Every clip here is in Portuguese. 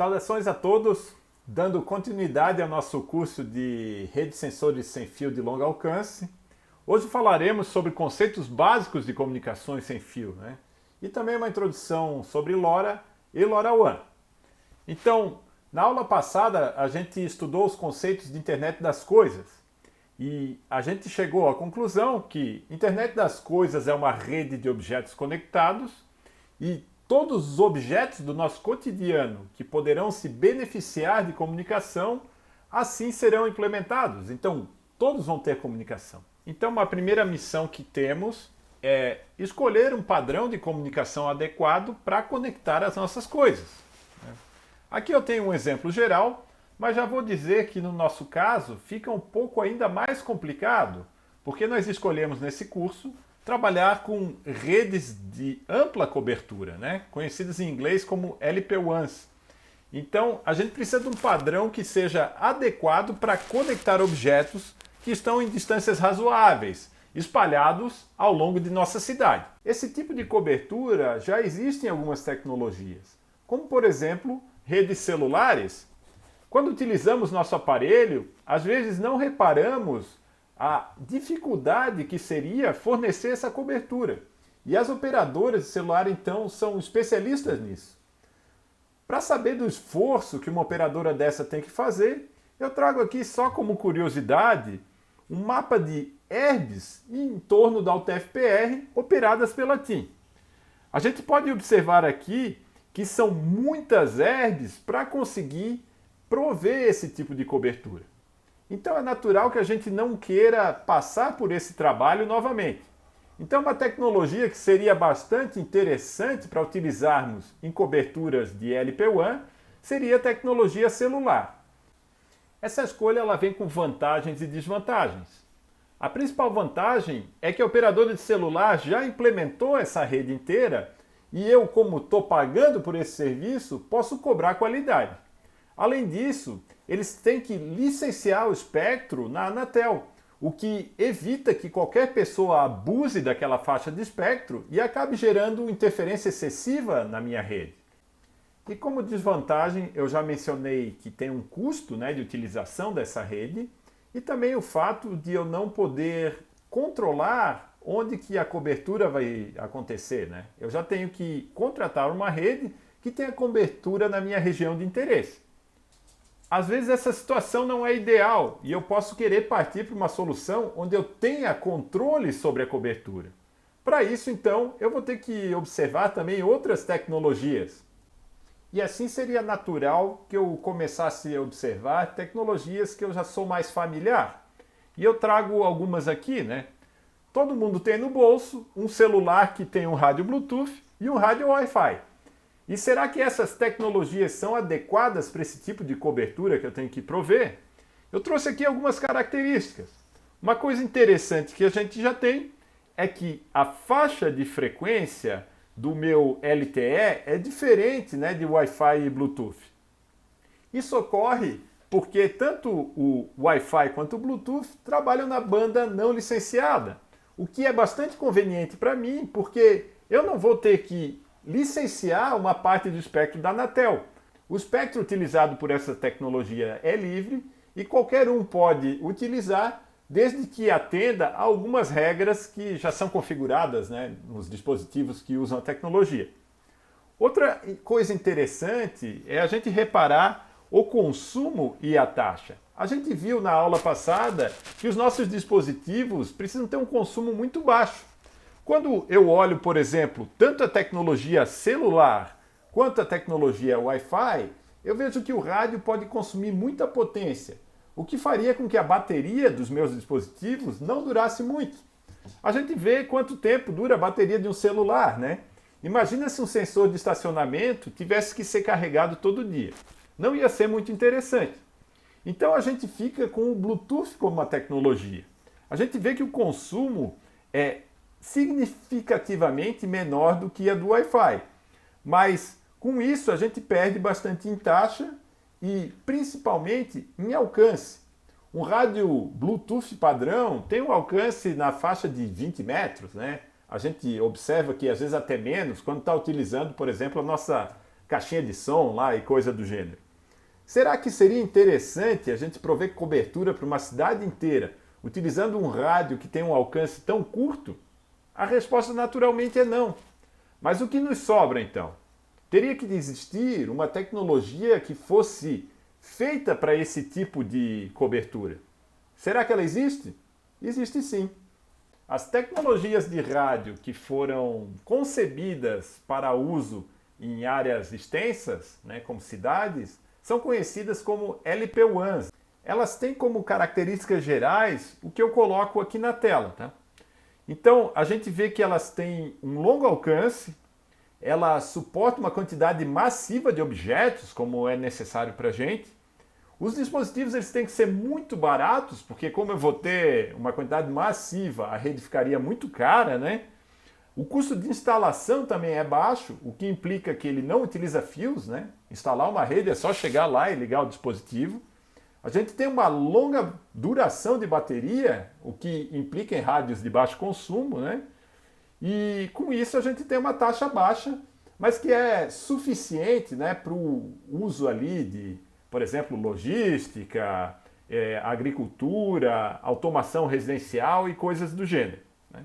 Saudações a todos, dando continuidade ao nosso curso de Rede de Sensores Sem Fio de Longo Alcance. Hoje falaremos sobre conceitos básicos de comunicações sem fio, e também uma introdução sobre LoRa e LoRaWAN. Então, na aula passada a gente estudou os conceitos de Internet das Coisas e a gente chegou à conclusão que Internet das Coisas é uma rede de objetos conectados e todos os objetos do nosso cotidiano que poderão se beneficiar de comunicação, assim serão implementados. Então, todos vão ter comunicação. Então, uma primeira missão que temos é escolher um padrão de comunicação adequado para conectar as nossas coisas. Aqui eu tenho um exemplo geral, mas já vou dizer que no nosso caso fica um pouco ainda mais complicado, porque nós escolhemos nesse curso trabalhar com redes de ampla cobertura, conhecidas em inglês como LPWANs. Então, a gente precisa de um padrão que seja adequado para conectar objetos que estão em distâncias razoáveis, espalhados ao longo de nossa cidade. Esse tipo de cobertura já existe em algumas tecnologias, como por exemplo, redes celulares. Quando utilizamos nosso aparelho, às vezes não reparamos a dificuldade que seria fornecer essa cobertura. E as operadoras de celular, então, são especialistas nisso. Para saber do esforço que uma operadora dessa tem que fazer, eu trago aqui só como curiosidade um mapa de herdes em torno da UTF-PR operadas pela TIM. A gente pode observar aqui que são muitas herdes para conseguir prover esse tipo de cobertura. Então é natural que a gente não queira passar por esse trabalho novamente. Então uma tecnologia que seria bastante interessante para utilizarmos em coberturas de LPWAN seria a tecnologia celular. Essa escolha ela vem com vantagens e desvantagens. A principal vantagem é que a operadora de celular já implementou essa rede inteira e eu, como estou pagando por esse serviço, posso cobrar qualidade. Além disso, eles têm que licenciar o espectro na Anatel, o que evita que qualquer pessoa abuse daquela faixa de espectro e acabe gerando interferência excessiva na minha rede. E como desvantagem, eu já mencionei que tem um custo de utilização dessa rede e também o fato de eu não poder controlar onde que a cobertura vai acontecer. Eu já tenho que contratar uma rede que tenha cobertura na minha região de interesse. Às vezes essa situação não é ideal e eu posso querer partir para uma solução onde eu tenha controle sobre a cobertura. Para isso, então, eu vou ter que observar também outras tecnologias. E assim seria natural que eu começasse a observar tecnologias que eu já sou mais familiar. E eu trago algumas aqui, Todo mundo tem no bolso um celular que tem um rádio Bluetooth e um rádio Wi-Fi. E será que essas tecnologias são adequadas para esse tipo de cobertura que eu tenho que prover? Eu trouxe aqui algumas características. Uma coisa interessante que a gente já tem é que a faixa de frequência do meu LTE é diferente de Wi-Fi e Bluetooth. Isso ocorre porque tanto o Wi-Fi quanto o Bluetooth trabalham na banda não licenciada, o que é bastante conveniente para mim porque eu não vou ter que licenciar uma parte do espectro da Anatel. O espectro utilizado por essa tecnologia é livre e qualquer um pode utilizar desde que atenda a algumas regras que já são configuradas nos dispositivos que usam a tecnologia. Outra coisa interessante é a gente reparar o consumo e a taxa. A gente viu na aula passada que os nossos dispositivos precisam ter um consumo muito baixo. Quando eu olho, por exemplo, tanto a tecnologia celular quanto a tecnologia Wi-Fi, eu vejo que o rádio pode consumir muita potência, o que faria com que a bateria dos meus dispositivos não durasse muito. A gente vê quanto tempo dura a bateria de um celular, Imagina se um sensor de estacionamento tivesse que ser carregado todo dia. Não ia ser muito interessante. Então a gente fica com o Bluetooth como uma tecnologia. A gente vê que o consumo é significativamente menor do que a do Wi-Fi. Mas com isso a gente perde bastante em taxa e principalmente em alcance. Um rádio Bluetooth padrão tem um alcance na faixa de 20 metros, A gente observa que às vezes até menos quando está utilizando, por exemplo, a nossa caixinha de som lá e coisa do gênero. Será que seria interessante a gente prover cobertura para uma cidade inteira utilizando um rádio que tem um alcance tão curto? A resposta naturalmente é não. Mas o que nos sobra então? Teria que existir uma tecnologia que fosse feita para esse tipo de cobertura. Será que ela existe? Existe sim. As tecnologias de rádio que foram concebidas para uso em áreas extensas, como cidades, são conhecidas como LPWANs. Elas têm como características gerais o que eu coloco aqui na tela. Tá? Então, a gente vê que elas têm um longo alcance, ela suporta uma quantidade massiva de objetos, como é necessário para a gente. Os dispositivos eles têm que ser muito baratos, porque como eu vou ter uma quantidade massiva, a rede ficaria muito cara, né? O custo de instalação também é baixo, o que implica que ele não utiliza fios, né? Instalar uma rede é só chegar lá e ligar o dispositivo. A gente tem uma longa duração de bateria, o que implica em rádios de baixo consumo, né? E com isso a gente tem uma taxa baixa, mas que é suficiente, né, para o uso ali de, por exemplo, logística, agricultura, automação residencial e coisas do gênero. Né?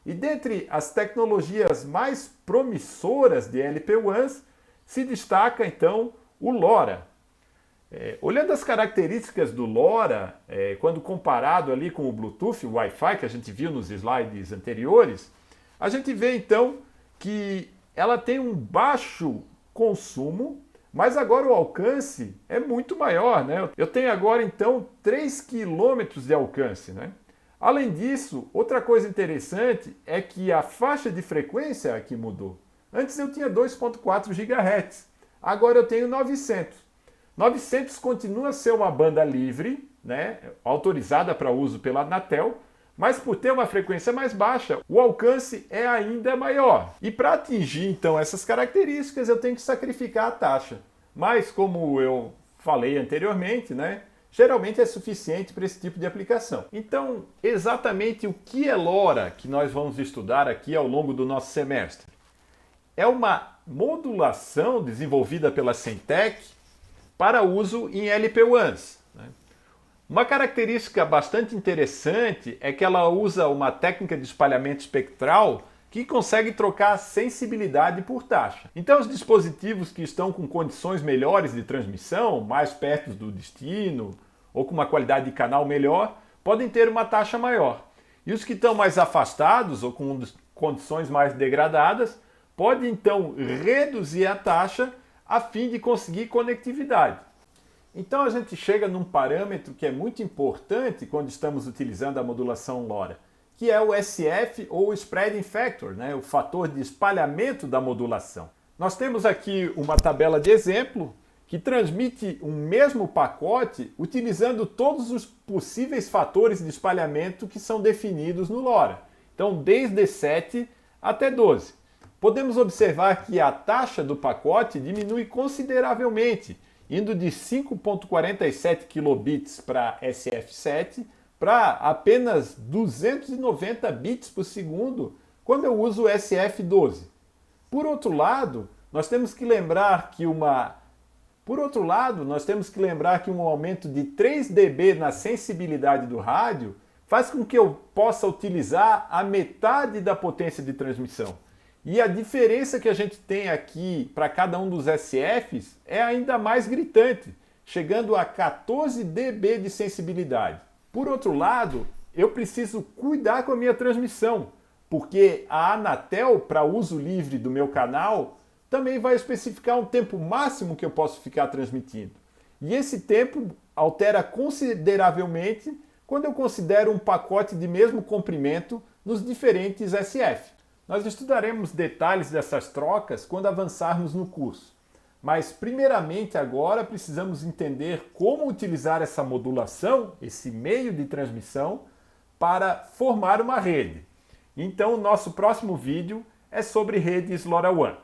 E dentre as tecnologias mais promissoras de LPWANs, se destaca então o LoRa. Olhando as características do LoRa, quando comparado ali com o Bluetooth, o Wi-Fi que a gente viu nos slides anteriores, a gente vê então que ela tem um baixo consumo, mas agora o alcance é muito maior, né? Eu tenho agora então 3 km de alcance, né? Além disso, outra coisa interessante é que a faixa de frequência aqui mudou. Antes eu tinha 2.4 GHz, agora eu tenho 900. 900 continua a ser uma banda livre, né? Autorizada para uso pela Anatel, mas por ter uma frequência mais baixa, o alcance é ainda maior. E para atingir então essas características, eu tenho que sacrificar a taxa. Mas como eu falei anteriormente, né, geralmente é suficiente para esse tipo de aplicação. Então, exatamente o que é LoRa que nós vamos estudar aqui ao longo do nosso semestre? É uma modulação desenvolvida pela Semtech para uso em LPWANs. Uma característica bastante interessante é que ela usa uma técnica de espalhamento espectral que consegue trocar a sensibilidade por taxa. Então os dispositivos que estão com condições melhores de transmissão, mais perto do destino, ou com uma qualidade de canal melhor, podem ter uma taxa maior. E os que estão mais afastados ou com condições mais degradadas, podem então reduzir a taxa a fim de conseguir conectividade. Então a gente chega num parâmetro que é muito importante quando estamos utilizando a modulação LoRa, que é o SF ou Spreading Factor, né? O fator de espalhamento da modulação. Nós temos aqui uma tabela de exemplo que transmite um mesmo pacote utilizando todos os possíveis fatores de espalhamento que são definidos no LoRa. Então desde 7 até 12. Podemos observar que a taxa do pacote diminui consideravelmente, indo de 5.47 kilobits para SF7 para apenas 290 bits por segundo quando eu uso o SF12. Por outro lado, nós temos que lembrar que um aumento de 3 dB na sensibilidade do rádio faz com que eu possa utilizar a metade da potência de transmissão. E a diferença que a gente tem aqui para cada um dos SFs é ainda mais gritante, chegando a 14 dB de sensibilidade. Por outro lado, eu preciso cuidar com a minha transmissão, porque a Anatel, para uso livre do meu canal, também vai especificar um tempo máximo que eu posso ficar transmitindo. E esse tempo altera consideravelmente quando eu considero um pacote de mesmo comprimento nos diferentes SF. Nós estudaremos detalhes dessas trocas quando avançarmos no curso. Mas, primeiramente, agora precisamos entender como utilizar essa modulação, esse meio de transmissão, para formar uma rede. Então, o nosso próximo vídeo é sobre redes LoRaWAN.